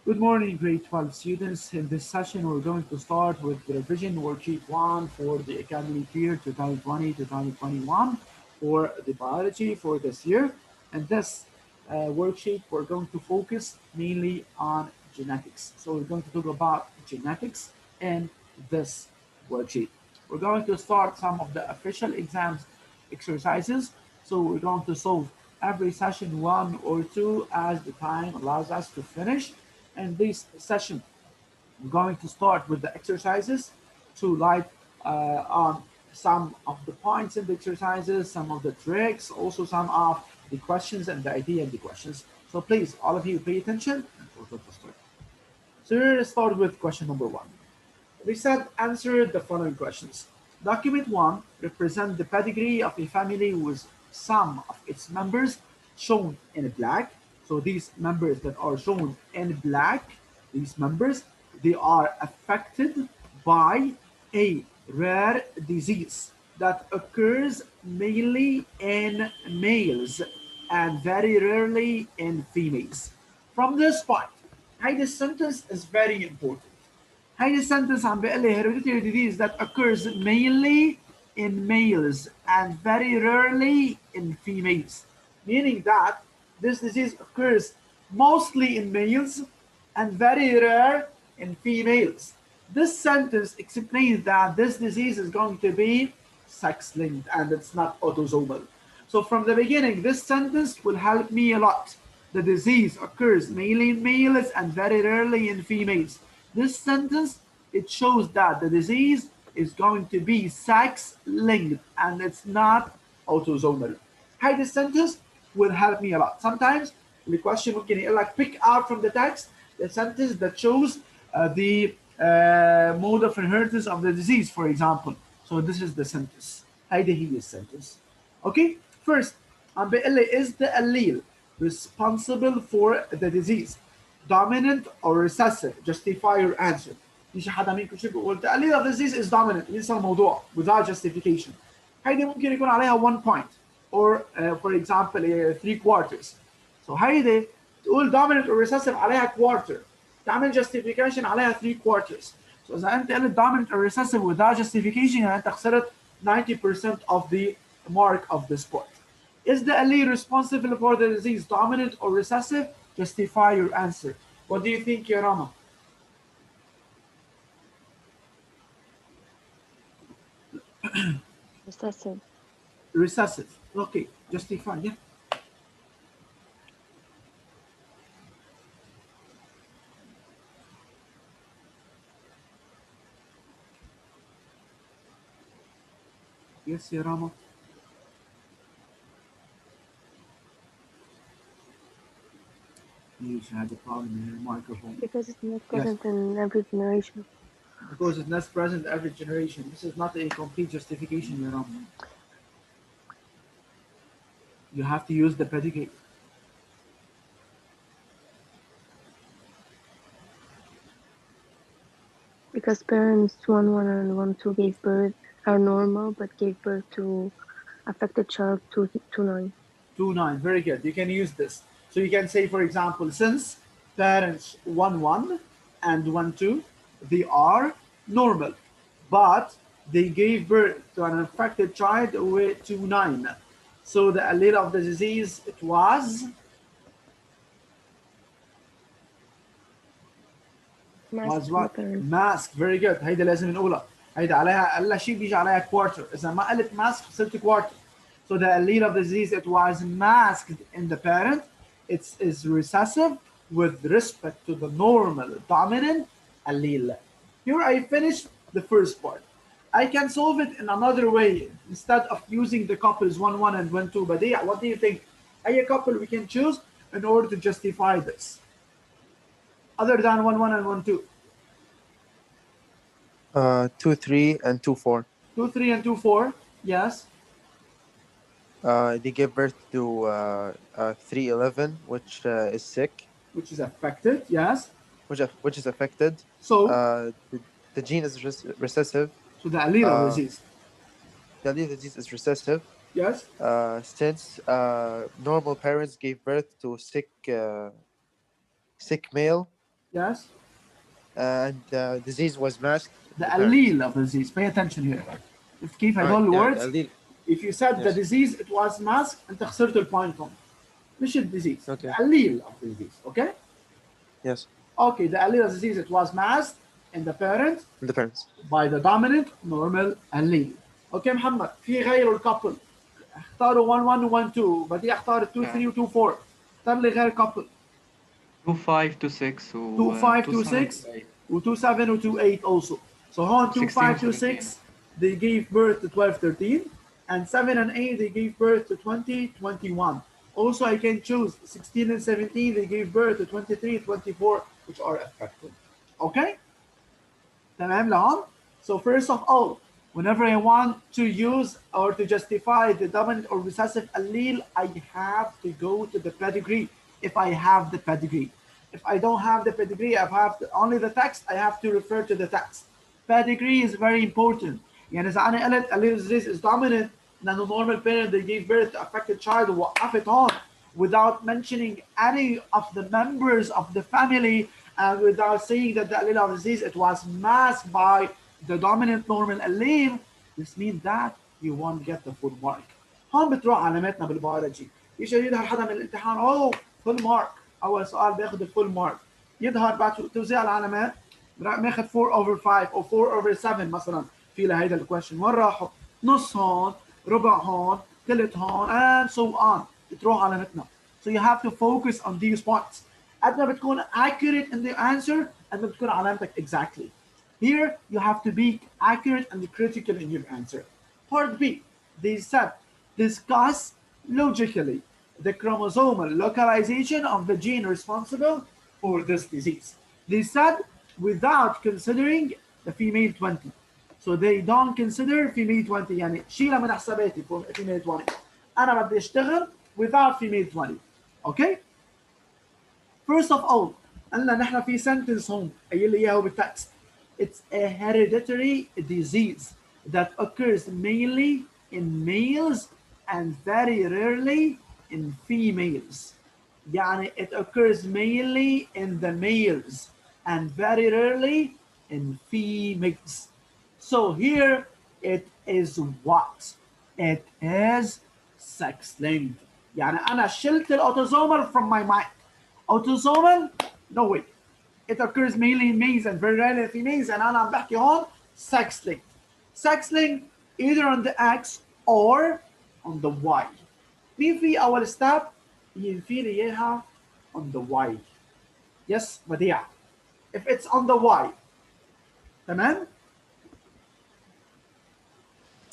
Good morning, grade 12 students. In this session, we're going to start with the revision worksheet 1 for the academic year 2020-2021 for the biology for this year. And this worksheet, we're going to focus mainly on genetics. So we're going to talk about genetics in this worksheet. We're going to start some of the official exams exercises. So we're going to solve every session 1 or 2 as the time allows us to finish. And this session, we're going to start with the exercises to light on some of the points in the exercises, some of the tricks, also some of the questions and the idea of the questions. So please, all of you pay attention and we're going to start. So we're going to start with question number 1. We said answer the following questions. Document 1 represents the pedigree of a family with some of its members shown in black. So these members that are shown in black, these members, they are affected by a rare disease that occurs mainly in males and very rarely in females. From this point, this sentence is very important. هاي sentence عم بيقول لي hereditary disease that occurs mainly in males and very rarely in females, meaning that this disease occurs mostly in males and very rare in females. This sentence explains that this disease is going to be sex-linked and it's not autosomal. So from the beginning, this sentence will help me a lot. The disease occurs mainly in males and very rarely in females. This sentence, it shows that the disease is going to be sex-linked and it's not autosomal. Hey, this sentence will help me a lot. Sometimes the question ممكن يقول لك pick out from the text the sentence that shows the mode of inheritance of the disease, for example. So this is the sentence. هيدي هي السنتنس. Okay, first عم بيقول لي is the allele responsible for the disease dominant or recessive? Justify your answer. يجي حدا منكم شو بيقول the allele of the disease is dominant ينسى الموضوع without justification. هيدي ممكن يكون عليها 1 point or for example 3/4. So هيدي تقول dominant or recessive عليها quarter. تعمل justification عليها 3/4. So إذا أنت قلت dominant or recessive without justification يعني أنت خسرت 90% of the mark of the sport. Is the allele responsible for the disease dominant or recessive? Justify your answer. What do you think, Yarama? Recessive. Recessive. Okay, justify. Yeah. Yes, Yarama. You had a problem in your microphone. Because it's not Yes. present in every generation. Because it's not present every generation. This is not a complete justification, Yarama. You have to use the predicate. Because parents 1-1 and 1-2 gave birth are normal, but gave birth to affected child 2-9. 2-9. Very good. You can use this. So you can say, for example, since parents 1-1 and 1-2, they are normal, but they gave birth to an infected child with 2-9. So the allele of the disease, it was Masked from the what? parents. Mask. Very good. هيدا لازم نقولها. هيدا عليها اقل شيء بيجي عليها quarter. إذا ما قلت mask خسرت quarter. So the allele of the disease, it was masked in the parent. It is recessive with respect to the normal dominant allele. Here I finished the first part. I can solve it in another way instead of using the couples 1-1 and 1-2. But yeah, what do you think? A couple we can choose in order to justify this, other than 1-1 and 1-2. 2-3 and 2-4. 2-3 and 2-4. Yes. They gave birth to 3-11, which is sick. Which is affected. Yes. Which is affected. So the gene is recessive. So the allele of the disease. The allele of the disease is recessive. Yes. Since normal parents gave birth to sick male, Yes. And the disease was masked in The the parents. allele of the disease. Pay attention here. If كيف Alright, هدول yeah, the الwords. allele. If you said the Yes. disease it was masked انت خسرت البوينت هون. مش الديزيز. Okay. The allele of the disease. Okay. Yes. Okay. The allele of the disease it was masked in the parent In the parents. by the dominant normal allele. Okay محمد في غيره الكابل اختاروا 1 1 و 1 2 بدي اختار 2 3 و 2 4 اختار لي غير كابل 2 5 2 6 2 و 5 2 2 7 6 8 و 2 7 و 2 8 also. So هون 2 16 5 2 17 6 they gave birth to 12 13 and 7 and 8 they gave birth to 20 21. Also I can choose 16 and 17 they gave birth to 23 24 which are affected. Okay? تمام لهون؟ So first of all, whenever I want to use or to justify the dominant or recessive allele, I have to go to the pedigree if I have the pedigree. If I don't have the pedigree, I have only the text, I have to refer to the text. Pedigree is very important. يعني إذا أنا قلت allele disease is dominant لأنه normal parent they gave birth to affected child ووقفت هون without mentioning any of the members of the family and without saying that the allele of disease it was masked by the dominant normal allele, this means that you won't get the full mark. هون بتروح علاماتنا بالبيولوجي. يجي يظهر حدا من الامتحان اوه فول مارك، اول سؤال بياخذ الفول مارك، يظهر بعد توزيع العلامات ماخذ 4 over 5 او 4 over 7 مثلا في لهيدا الكويشن، وين راحوا؟ نص هون، ربع هون، ثلث هون and so on. بتروح علامتنا. So you have to focus on these points. قد ما بتكون accurate in the answer قد ما بتكون علامتك exactly. Here you have to be accurate and critical in your answer. Part B, they said discuss logically the chromosomal localization of the gene responsible for this disease. They said without considering the female 20. So they don't consider female 20 يعني شيلها من حساباتي for female 20. أنا بدي أشتغل without female 20. Okay? First of all قلنا نحن في sentence هون قايل لي إياه بالتكست. It's a hereditary disease that occurs mainly in males and very rarely in females. يعني it occurs mainly in the males and very rarely in females. So here it is what? It is sex-linked. يعني أنا شلت الأوتوزومال from my mind. Autosomal? No way. It occurs mainly in males and very rarely in females and أنا عم بحكي هون sex-linked. Sex-linked either on the X or on the Y. مين في أول step ينفي لي إياها on the Y. Yes بديع. If it's on the Y. تمام؟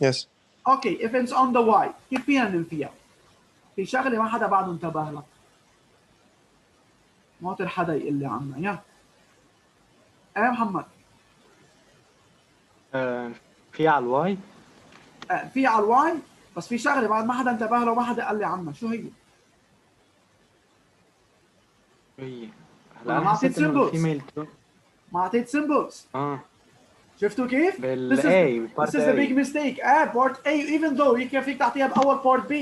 Yes. Okay, if it's on the Y كيف فينا ننفيها؟ في شغلة ما حدا بعده انتبه لها. ما حدا يقول لي عنها يا ايه محمد. في على الواي في على الواي بس في شغله بعد ما حدا انتبه له وما حدا قال لي عنها، شو هي؟ هلا ما اعطيت سيمبلز. تو ما اعطيت سيمبلز. شفتوا كيف؟ بالاي This is a big mistake. part A even though هيك فيك تعطيها باول part B.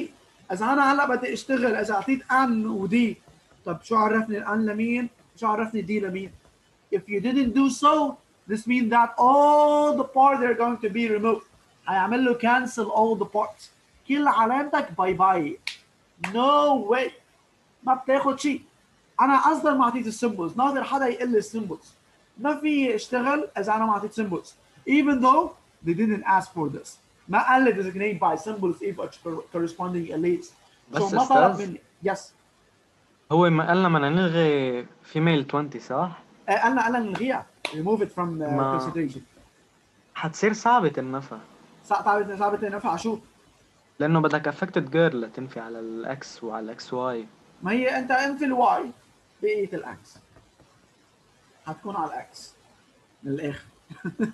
اذا انا هلا بدي اشتغل اذا اعطيت ان ودي، طب شو عرفني الان لمين؟ شو عرفني دي لمين؟ If you didn't do so, this means that all the parts are going to be removed. هيعمل له cancel all the parts. كل علامتك باي باي. No way. ما بتاخد شيء. انا اصلا ما اعطيت السيمبلز، ناطر حدا يقول لي السيمبلز. ما في اشتغل اذا انا ما اعطيت سيمبلز. Even though they didn't ask for this. ما قال لي designate by symbols if corresponding alleles. بس ما طلب مني. Yes. هو ما قالنا بدنا نلغي فيميل 20 صح؟ قالنا نلغيها. Remove it from consideration. حتصير صعبة تنفع. صعبة تنفع شو؟ لأنه بدك affected girl لتنفي على الإكس وعلى الإكس واي. ما هي أنت انفي الواي بقية الإكس. هتكون على الإكس. من الآخر.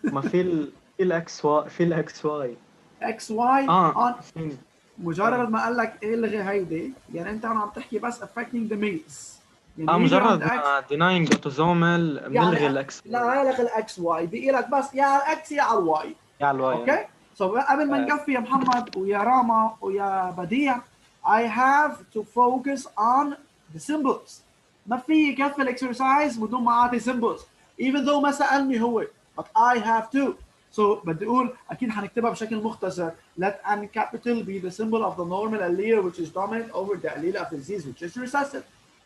ما في الإكس واي في الإكس واي. إكس واي. فين؟ مجرد ما قال لك الغي هيدي يعني أنت عم تحكي بس affecting the males. يعني مجرد ما denying autosomal بنلغي الإكس. لا لغي الإكس واي بقي لك بس يا على الإكس يا على الواي. يا على الواي. أوكي. So قبل ما نكفي يا محمد ويا راما ويا بديع I have to focus on the symbols. ما في يكفي الاكسرسايز بدون ما اعطي symbols even though ما سالني هو but I have to. So بدي اقول اكيد حنكتبها بشكل مختصر. Let n capital be the symbol of the normal allele which is dominant over the allele of the disease which is recessive.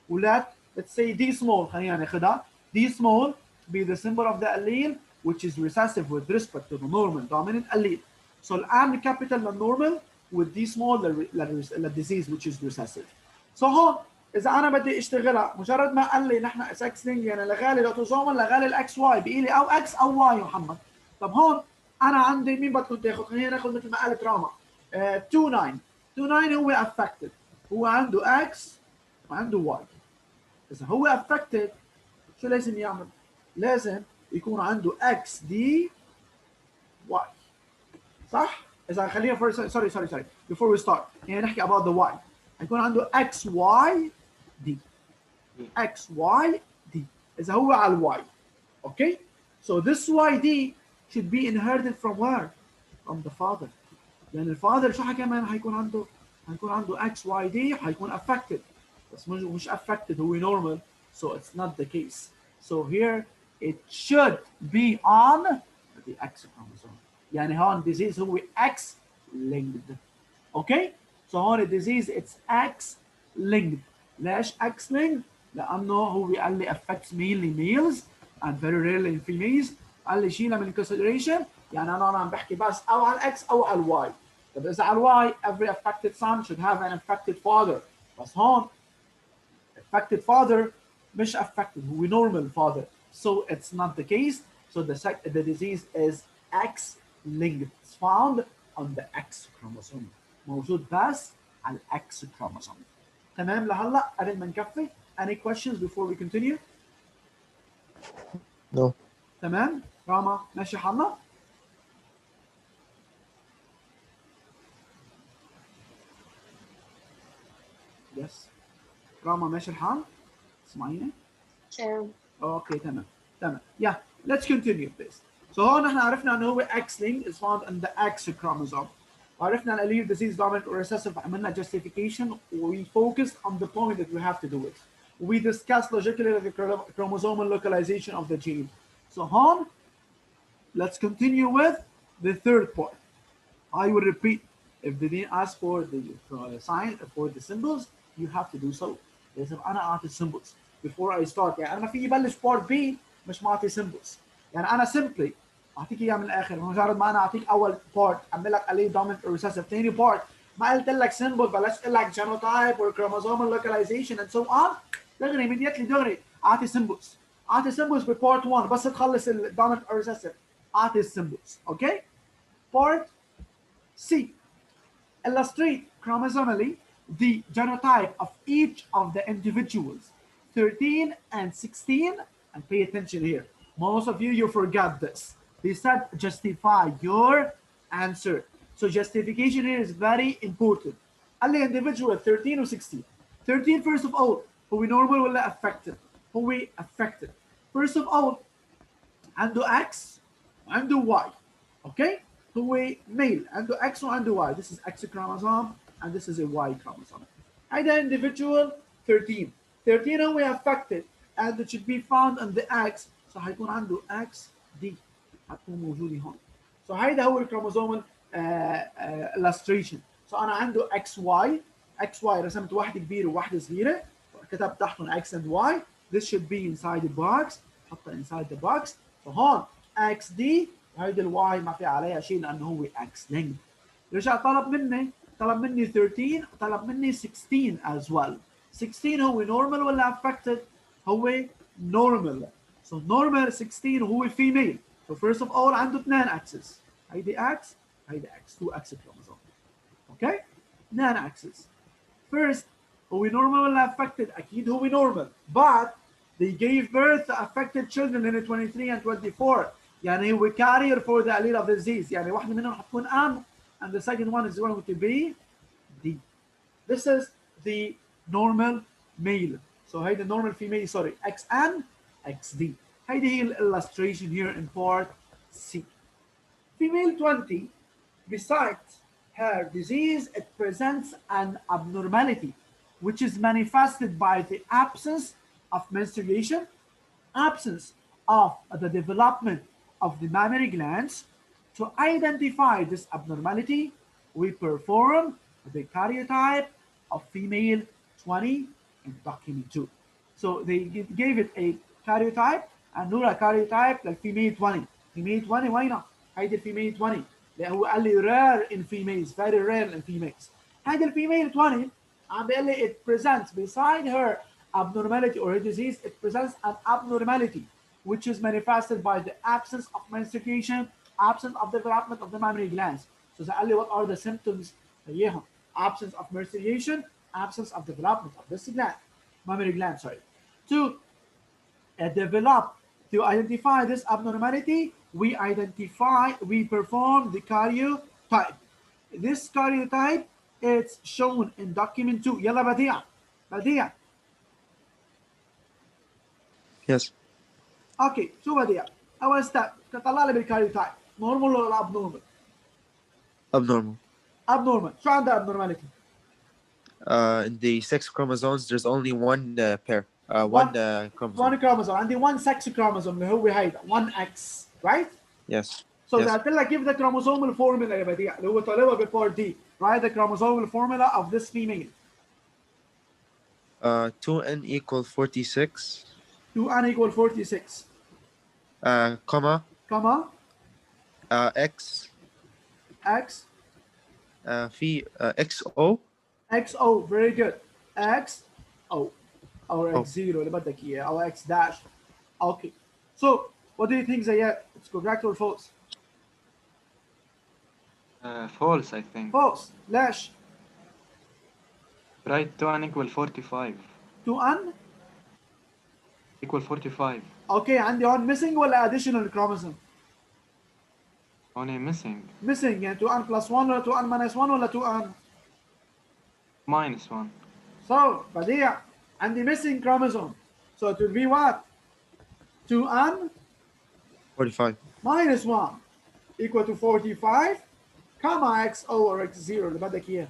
let's say d small خلينا ناخدها. d small be the symbol of the allele which is recessive with respect to the normal dominant allele. So n capital للnormal with d small للdisease which is recessive. So هون اذا انا بدي اشتغلها مجرد ما قال لي نحن اكس لينج يعني لغالي الاوتوزومال لغالي الاكس واي بقي لي او اكس او واي محمد. طب هون انا عندي مين بدكم تاخذ؟ خلينا ناخذ مثل ما قالت راما 29 29 هو افكتد هو عنده اكس وعنده واي. اذا هو افكتد شو لازم يعمل؟ لازم يكون عنده اكس دي واي صح؟ اذا خلينا سوري before we start يعني نحكي about the y هيكون عنده اكس واي دي x y d إذا هو على y. Okay? So this yd should be inherited from where? From the father. لأن الفاذر شو كمان هيكون عنده؟ هيكون عنده x y d هيكون affected. بس مش affected هو normal. So it's not the case. So here it should be on the X chromosome. يعني هون disease هو X linked. Okay? So هون disease it's X linked. ليش X linked؟ لأنه هو قال لي affects mainly males and very rarely in females. قال لي شيلها من consideration يعني أنا عم بحكي بس أو على الإكس أو على الواي. طب إذا على الواي every affected son should have an affected father. بس هون affected father مش affected هو normal father. So it's not the case. So the disease is X linked. It's found on the X chromosome. موجود بس على X chromosome. تمام لهلا قبل ما نكفي. Any questions before we continue? No. تمام راما ماشي حالنا؟ Yes. راما ماشي الحال؟ اسمعيني؟ اوكي تمام. Yeah, let's continue please. So هون احنا عرفنا انه هو X-linked is found in the X chromosome. عرفنا allele disease dominant or recessive عملنا justification we focused on the point that we have to do it. We discussed logically the chromosomal localization of the gene. So هون let's continue with the third part. I will repeat. If they didn't ask for the sign for the symbols, you have to do so. لازم أنا أعطي symbols before I start. يعني أنا ما في يبلش part B مش معطي symbols. يعني أنا simply أعطيك إياه من الآخر مجرد ما أنا أعطيك أول part أعمل لك عليه dominant or recessive. ثاني part ما قلت لك symbol بلشت أقول لك genotype or chromosomal localization and so on. دغري immediately دغري أعطي symbols. أعطي symbols بpart 1 بس تخلص ال dominant or recessive أعطي symbols. Okay? Part C. Illustrate chromosomally the genotype of each of the individuals 13 and 16 and pay attention here. Most of you forgot this. They said justify your answer. So justification here is very important. قال لي individual 13 و 16. 13 first of all هو normal ولا affected؟ هو affected. First of all عنده X وعنده Y. Okay? هو male عنده X وعنده Y. This is X chromosome and this is a Y chromosome. هيدا individual 13. 13 هو affected and it should be found on the X. So هيكون عنده X D. هتكون موجودة هون. So هيدا هو الكروموسومال illustration. So أنا عنده XY. XY رسمت واحدة كبيرة وواحدة صغيرة. كتبت تحتهم X and Y. This should be inside the box. حطها inside the box. فهون XD وهيدي الواي ما في عليها شيء لانه هو اكس لينك. رجع طلب مني 13 وطلب مني 16 as well. 16 هو normal ولا affected؟ هو normal. So normal 16 هو female. So first of all عنده 2 axes. هيدي X هيدي X 2 axis chromosome. Okay? 2 axes. First هو normal ولا affected؟ أكيد هو normal. But they gave birth to affected children in 23 and 24. يعني هو carrier for the allele of the disease. يعني واحدة منهم حتكون M and the second one is going to be D. This is the normal male. So هيدا normal female sorry XN XD. هيدي هي illustration here in part C. Female 20 besides her disease it presents an abnormality which is manifested by the absence of menstruation, absence of the development of the mammary glands. To identify this abnormality, we perform the karyotype of female 20 in document 2. So they gave it a karyotype and نورا karyotype للفيميل 20. female 20 وينها؟ هيدي الفيميل 20 اللي هو قال لي rare in females, very rare in females. هيدي الفيميل 20 عم بيقول لي it presents beside her abnormality or her disease, it presents an abnormality which is manifested by the absence of menstruation, absence of development of the mammary glands. So قال لي what are the symptoms اياهم؟ absence of menstruation, absence of development of this gland, mammary gland, sorry. To to identify this abnormality, we perform the karyotype. This karyotype, it's shown in document 2. يلا بديع. Yes. Okay, شو بديع؟ أول step طلع لي بالكاريوتايب normal ولا abnormal؟ Abnormal. Abnormal. شو عندها abnormality؟ In the sex chromosomes, there's only one pair. One chromosome. One chromosome. عندي one sex chromosome اللي هو هيدا 1X, right? Yes. So yes. إذا قلت لك give the chromosomal formula يا بديع اللي هو طالبها بالبارت دي. Write the chromosomal formula of this female. 2n equal 46. 2n equal 46. Comma. X. XO. XO, very good. XO or X0 اللي بدك اياه او X dash. Okay. So what do you think, Zayed? It's correct or false? False, I think. False. ليش؟ Right, 2n equal 45. 2n equal 45. Okay, عندي هون missing ولا additional chromosome؟ Only missing. Missing يعني 2n plus 1 ولا 2n minus 1 ولا 2n؟ minus 1. So بديع عندي missing chromosome. So it will be what? 2n 45 minus 1 equal to 45 comma XO or X0 اللي بدك اياه.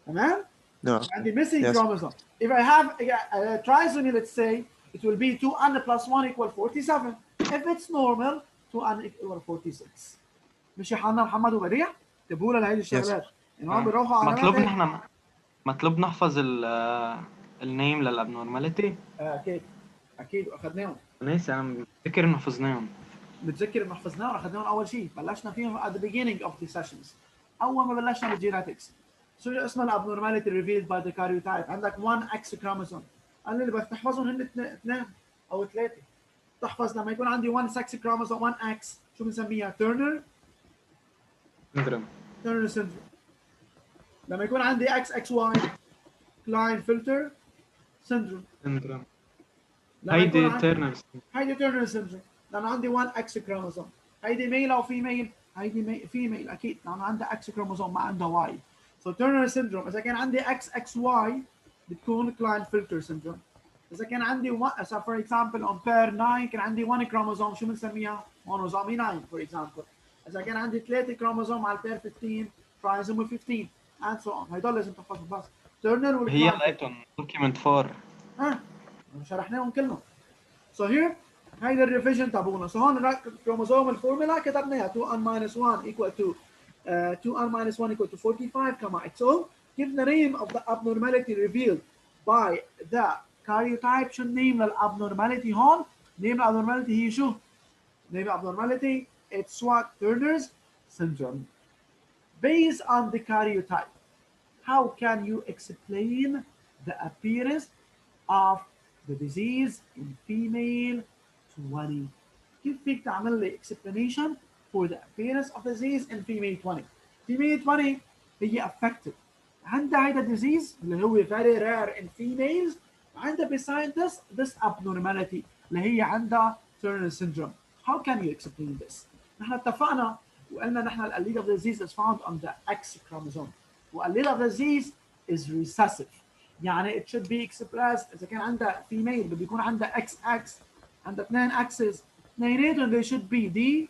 تمام؟ No. عندي missing Yes. chromosome. If I have a trisomy, let's say, it will be 2n plus 1 equal 47. If it's normal, 2n equal 46. مش يا حنا محمد وبديع؟ انتبهوا لهيدي الشغلات. يعني هون بيروحوا على مطلوب نحفظ النيم للابنورماليتي. اكيد واخذناهم. ناسي انا متذكر انه حفظناهم. متذكر انه حفظناهم واخذناهم اول شيء، بلشنا فيهم at the beginning of the sessions. اول ما بلشنا بالجينetics. شو اسمها الابنورماليتي revealed by the karyotype؟ عندك 1X chromosome. قال لي اللي بدك تحفظهم هن اثنين او ثلاثه. تحفظ لما يكون عندي 1 sex chromosome 1X شو بنسميها؟ تيرنر syndrome. لما يكون عندي XXY Klinefelter syndrome. هيدي تيرنر syndrome. لأنه عندي 1X chromosome. هيدي ميل أو فيميل؟ هيدي فيميل أكيد لأنه عندها X chromosome ما عندها Y. So Turner syndrome إذا كان عندي XXY بتكون Klinefelter syndrome. إذا كان عندي so for example on pair 9 كان عندي 1 chromosome شو بنسميها؟ monosomy 9 for example. إذا كان عندي 3 chromosome على pair 15 trisomy 15 and so on. هيدول لازم تحفظهم بس. Turner هي لقيتهم document 4. شرحناهم كلهم. So here هيدا الريفيجن تبعونا. So هون الكروموسوم الفورمولا كتبناها 2n minus 1 equal to 2n minus 1 equal to 45 comma XO. Give the name of the abnormality revealed by the karyotype. شو النيم للابنورماليتي هون؟ نيم الابنورماليتي هي شو؟ نيم الابنورماليتي it's what? Turner's syndrome. Based on the karyotype, how can you explain the appearance of the disease in female 20? كيف فيك تعمل لي explanation for the appearance of the disease in female 20? Female 20 هي affected. عندها هيدا disease اللي هو very rare in females. عندها beside this abnormality اللي هي عندها Turner syndrome. How can you explain this? نحن اتفقنا وقلنا نحن allele of the disease is found on the X chromosome. والallele of the disease is recessive. يعني it should be expressed إذا كان عندها female بده يكون عندها XX عندها 2 axes اثنيناتهم they should be D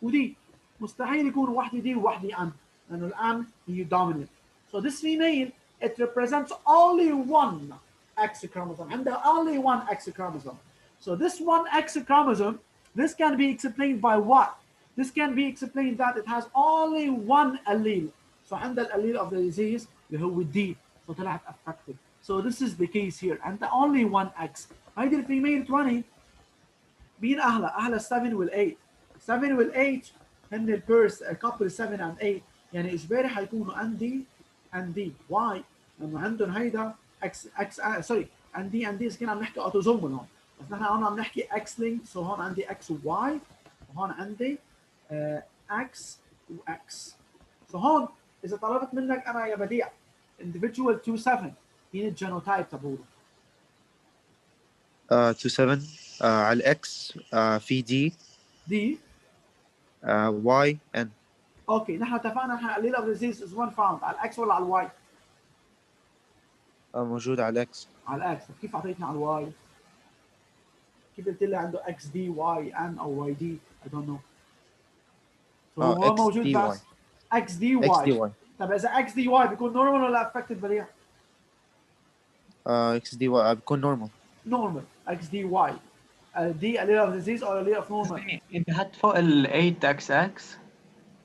ودي. مستحيل يكون واحدة D وواحدة N لأنه الآن هي dominant. So this female it represents only one X chromosome عندها only one X chromosome. So this one X chromosome, this can be explained by what? This can be explained that it has only one allele. So عندها الallele of the disease اللي هو D. So طلعت affected. So this is the case here. عندها only one X. هيدي الفيميل 20 مين أهلا؟ أهلا 7 وال 8. 7 وال 8 هن البيرس couple 7 and 8 يعني إجباري حيكونوا and D. Why؟ لأنه عندهم هيدا X سوري and D إذا كنا عم نحكي أوتوزومال هون. بس نحن هون عم نحكي X linked. So هون عندي X و Y وهون عندي X و X. So هون إذا طلبت منك أنا يا بديع individual 27 مين الجينوتايب تبعوله؟ 27 على الاكس في دي واي ان. اوكي نحن اتفقنا نحن allele of disease is one found على الاكس ولا على الواي؟ موجود على الاكس. على الاكس. كيف اعطيتني على الواي؟ كيف قلت لي عنده اكس دي واي ان او واي دي؟ I don't know. هو اكس موجود دي بس واي. اكس دي اكس دي واي. واي. طب اذا اكس دي واي بيكون نورمال ولا افكتد بديع؟ اكس دي واي بيكون نورمال. نورمال اكس دي واي. دي allele of disease او allele of normal؟ انت حط فوق ال 8 اكس اكس.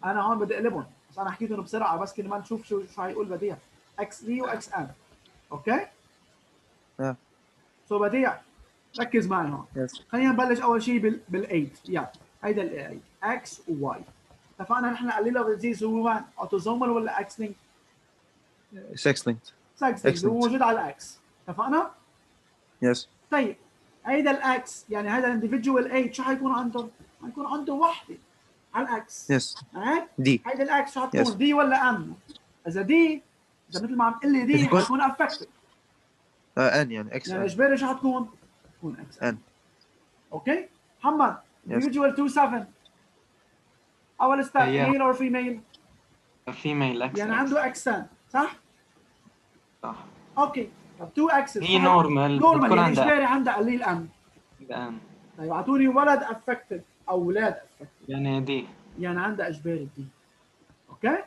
انا هون بدي اقلبهم بس انا حكيتهم بسرعه بس كل ما نشوف شو هيقول بديع. اكس دي واكس ان. اوكي؟ سو بديع ركز معي هون. خلينا نبلش اول شيء بال8. يلا هيدا ال8 اكس وواي. اتفقنا نحن allele of disease هو وين؟ اوتوزومال ولا اكس لينك؟ سكس لينكد. اكس لينك هو موجود على الاكس. اتفقنا؟ يس. طيب هيدا الاكس يعني هيدا الانديفيدوال 8 شو حيكون عندهم؟ حيكون عنده وحده على الاكس. يس. هيك؟ دي. هيدا الاكس شو حتكون؟ يس. دي ولا ان؟ اذا دي اذا مثل ما عم تقول لي دي حتكون افكتد. ان يعني اكس يعني ان. اجباري شو حتكون؟ تكون اكس ان. اوكي؟ محمد individual 27 اول ستيب ميل اور فيميل؟ فيميل اكس. يعني عنده اكسان صح؟ صح. اوكي طب 2 اكسس هي نورمال نورمال يعني اجباري عندها قليل ان. الان طيب اعطوني ولد افكتد او اولاد افكتد. يعني دي يعني عندها اجباري دي. اوكي؟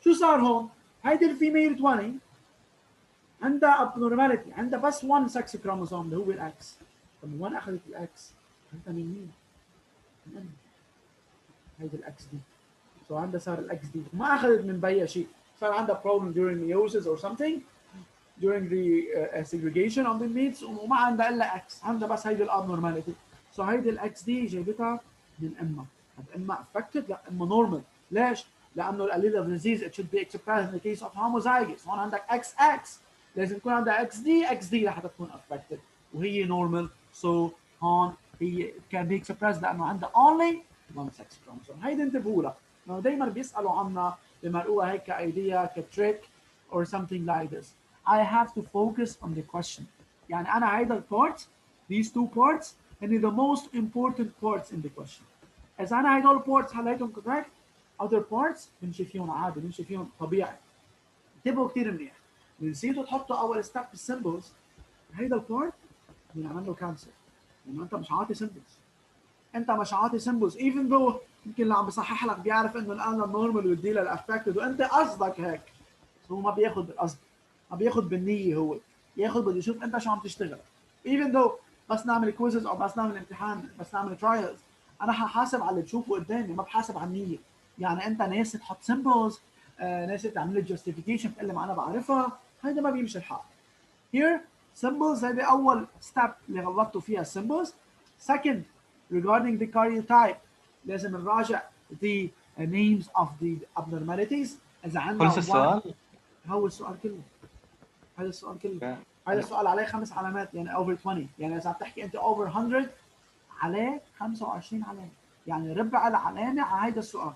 شو صار هون؟ هيدي الفيميل 20 عندها ابنورماليتي عندها بس 1 سكس كروموسوم اللي هو الاكس. طب وين اخذت الاكس؟ عندها من مين؟ من أمي. هيدي الاكس دي. سو عندها صار الاكس دي ما اخذت من بيها شيء. صار عندها problem during meiosis or something during the segregation of the meats وما عندها الا اكس. عندها بس هيدي الابنورماليتي. سو هيدي الاكس دي جايبتها من امها. طب امها افكتد؟ لا امها نورمال. ليش؟ لانه الاليل اوف ديزيز it should be expressed in the case of homozygous. هون عندك اكس اكس لازم يكون عندها اكس دي لحتى تكون افكتد وهي نورمال. سو هون هي كان بي expressed لانه عندها only one sex chromosome. هيدي انتبهوا لها. انه دائما بيسالوا عنها بمرقوها هيك كايديا كتريك or something like this. I have to focus on the question. يعني انا هيدا البارت these two parts and the most important parts in the question. اذا انا هيدول البارتس حليتهم correct other parts بنمشي فيهم عادي بنمشي فيهم طبيعي. انتبهوا كثير منيح. نسيتوا تحطوا اول ستيب بالسيمبلز. هيدا البارت اللي عنده كانسر لانه انت مش عاطي سيمبلز. انت مش عاطي سيمبلز even though يمكن اللي عم بصحح لك بيعرف انه الان النورمال والدي للافكتد وانت قصدك هيك. هو ما بياخذ بالقصد ما بياخذ بالنيه. هو ياخذ بده يشوف انت شو عم تشتغل. even though بس نعمل كويزز او بس نعمل امتحان بس نعمل ترايلز انا ححاسب على اللي تشوفه قدامي ما بحاسب على النيه. يعني انت ناسي تحط سيمبلز ناسي تعمل لي جاستيفيكيشن تقول لي ما انا بعرفها. هيدا ما بيمشي الحال. here symbols هيدي اول ستيب اللي غلطتوا فيها symbols. second regarding the karyotype لازم نراجع the names of the abnormalities. اذا عندنا خلص السؤال؟ هو السؤال كله. هذا السؤال كله. هذا السؤال عليه 5 علامات يعني over 20. يعني اذا عم تحكي انت over 100 عليه 25 علامه. يعني ربع العلامه على هيدا السؤال.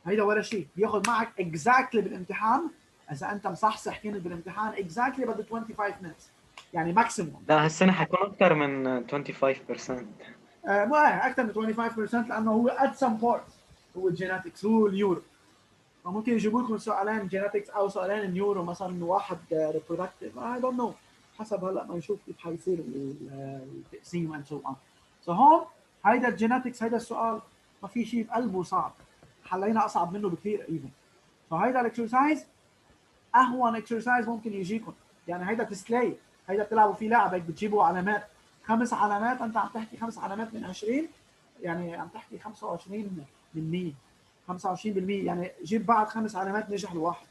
هيدا ولا شيء بياخذ معك exactly بالامتحان. اذا انت مصحصح كنت بالامتحان exactly بده 25 minutes يعني ماكسيموم. لا هالسنة حيكون أكثر من 25%. ما اكثر من 25% لانه هو at some part هو الجينetics هو النيورو. فممكن يجيبوا لكم سؤالين جينetics او سؤالين نيورو مثلا انه واحد reproductive. I don't know حسب هلا ما نشوف كيف حيصير التقسيم and so on. هون هيدا الجينetics هيدا السؤال ما في شيء بقلبه صعب. حلينا اصعب منه بكثير ايفن. فهيدا الاكسرسايز اهون اكسرسايز ممكن يجيكم. يعني هيدا ديسبلاي، هيدا بتلعبوا فيه لعبه بتجيبوا علامات، 5 علامات، انت عم تحكي 5 علامات من 20، يعني عم تحكي 25 من 100، 25%، يعني جيب بعد 5 علامات نجح الواحد.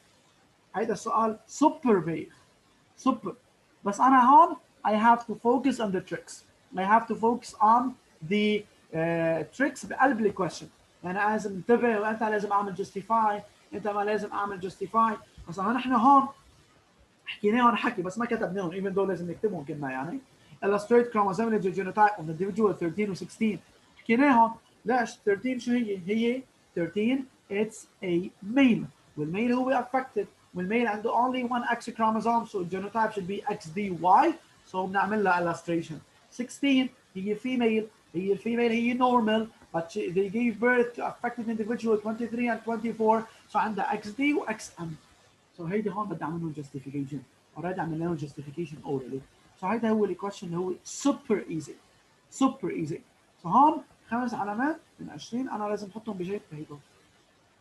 هيدا السؤال سوبر بايخ، سوبر. بس انا هون I have to focus on the tricks. I have to focus on the tricks بقلب الكويشن. يعني لازم انتبه، وانت لازم اعمل justify، انت ما لازم اعمل justify. مثلا نحن هون حكيناهم حكي بس ما كتبناهم even though لازم نكتبهم كنا يعني. illustrate chromosomal genotype of individual 13 و 16 حكيناهم. ليش 13 شو هي؟ هي 13 it's a male، والميل هو affected، والميل عنده only one X chromosome so genotype should be XDY so بنعمل لها illustration. 16 هي female، هي الفيميل هي normal but they gave birth to affected individual 23 and 24 so عندها XD و XM. سو هيدي هون بدي اعمل لهم جاستيفيكيشن، اوريدي عملنا لهم جاستيفيكيشن اوريدي. سو هيدا هو الكويشن اللي هو سوبر ايزي، سوبر ايزي. سو هون 5 علامات من 20 انا لازم احطهم بجيبتي، هيدول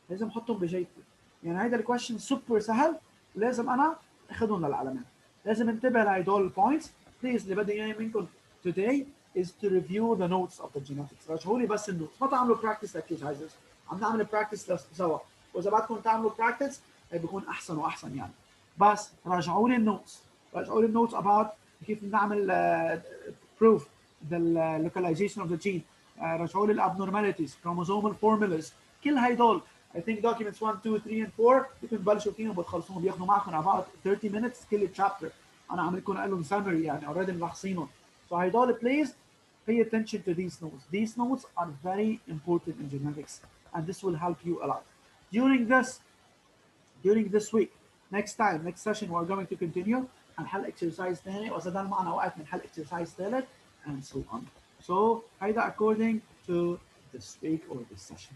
لازم احطهم بجيبتي. يعني هيدا الكويشن سوبر سهل، لازم انا اخذهم للعلامات. لازم انتبه لهدول البوينتس. بليز اللي بدي اياه منكم today is to review the notes of the genetics. رجعوا لي بس النوتس، ما تعملوا براكتس exercises، عم نعمل براكتس سوا، واذا بدكم تعملوا براكتس بيكون احسن واحسن يعني. بس راجعوا لي النوتس، راجعوا لي النوتس about كيف نعمل proof the localization of the gene. راجعوا لي الابنورماليتيز، chromosomal formulas، كل هيدول. I think documents 1 2 3 and 4 بدكم تبلشوا فيهم وتخلصوهم، بياخذوا معكم about 30 minutes كل chapter. انا عم لكم لهم summary يعني already ملخصينهم. So هيدول please pay attention to these notes. These notes are very important in genetics and this will help you a lot. During this week, next time, next session we're going to continue هنحل exercise ثاني، واذا ضل معنا وقت بنحل exercise ثالث and so on. So هيدا according to this week or this session.